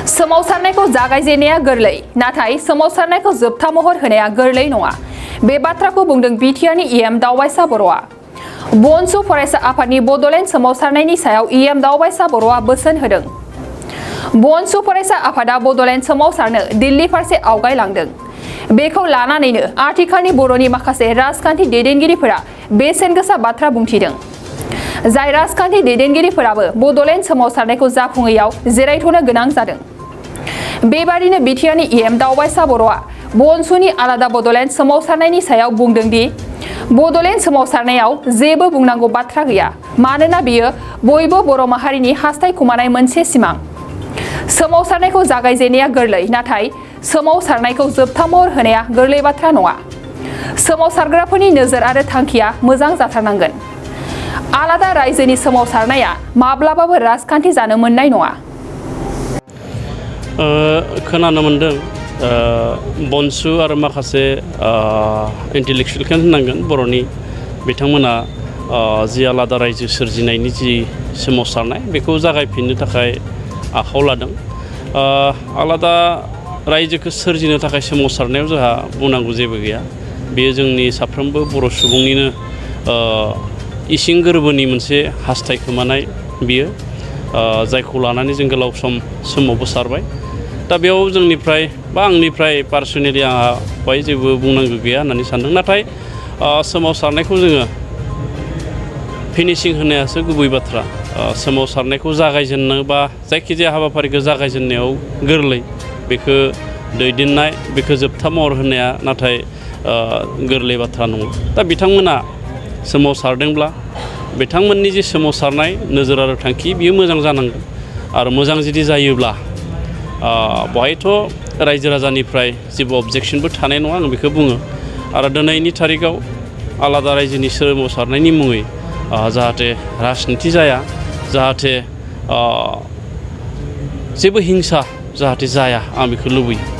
सोमावसारनायखौ जागायजेननाया गोरलै नाथाय सोमावसारनायखौ जोबथा महर होनाया गोरलै नङा बे बाथ्राखौ बुंदों बिटिआरनि इएम दावबायसा बर'आ बनसु फरायसा आफादनि बड'लेण्ड सोमावसारनायनि सायाव इएम दावबायसा बर'आ बोसोन होदों। बनसु फरायसा आफादा बड'लेण्ड सोमावसारनो दिल्ली फारसे आवगायलांदों। बेखौ लानानैनो आथिखालनि बर'नि माखासे राजखान्थि दैदेनगिरिफोरा बेसेनगोसा बाथ्रा बुंथिदों। जाय राजखान्थि दैदेनगिरिफोराबो बड'लेण्ड सोमावसारनायखौ जाफुङैयाव जिरायथ'नो गोनां जादों। बेबादिनो बिटिआरनि इएम दावबायसा बर'आ बनसुनि आलादा बड'लेण्ड सोमावसारनायनि सायाव बुंदों दि बड'लेण्ड सोमावसारनायाव जेबो बुंनांगौ बाथ्रा गैया मानोना बियो बयबो बर' माहारिनि हास्थायखुमानाय मोनसे सिमां। सोमावसारनायखौ जागायजेननाया गोरलै नाथाय सोमावसारनायखौ जोबथा महर होनाया गोरलै बाथ्रा नङा। सोमावसारग्राफोरनि नोजोर आरो थांखिया मोजां जाथारनांगोन। आलादा रायजोनि सोमावसारनाया माब्लाबाबो राजखान्थि जानो मोननाय नङा। खोनानो मोनदों बनसु आरो माखासे इन्टेलेक्सुयेलखौनो होननांगोन बर'नि बिथांमोना जि आलादा रायजो सोरजिनायनि जि सोमावसारनाय बेखौ जागायफिननो थाखाय आखायाव लादों। आलादा रायजोखौ सोरजिनो थाखाय सोमावसारनायाव जोंहा बुंनांगौ जेबो गैया। बेयो जोंनि साफ्रोमबो बर' सुबुंनिनो इसिं गोरबोनि मोनसे हास्थायखोमानाय बियो जायखौ लानानै जों गोलाव सम सोमावसारबाय। दा बेयाव जोंनिफ्राय बा आंनिफ्राय पार्सनेलि आंहा बेवहाय जेबो बुंनांगौ गैया होननानै सानदों। नाथाय सोमावसारनायखौ जोङो फिनिशिं होनायासो गुबै बाथ्रा। सोमावसारनायखौ जागायजेननो बा जायखिजाया हाबाफारिखौ जागायजेननायाव गोरलै बेखौ दैदेननाय बेखौ जोबथा महर होनाया नाथाय गोरलै बाथ्रा नङा। दा बिथांमोना सोमावसारदोंब्ला बिथांमोननि जि सोमावसारनाय नोजोर आरो थांखि बियो मोजां जानांगोन आरो मोजां जुदि जायोब्ला बेवहायथ' रायजो राजानिफ्राय जेबो अबजेक्सनबो थानाय नङा आं बेखौ बुङो। आरो दिनैनि थारिखआव आलादा रायजोनि सोमावसारनायनि मुङै जाहाथे राजनिति जाया जाहाथे जेबो हिंसा जाहाथे जाया आं बेखौ लुबैयो।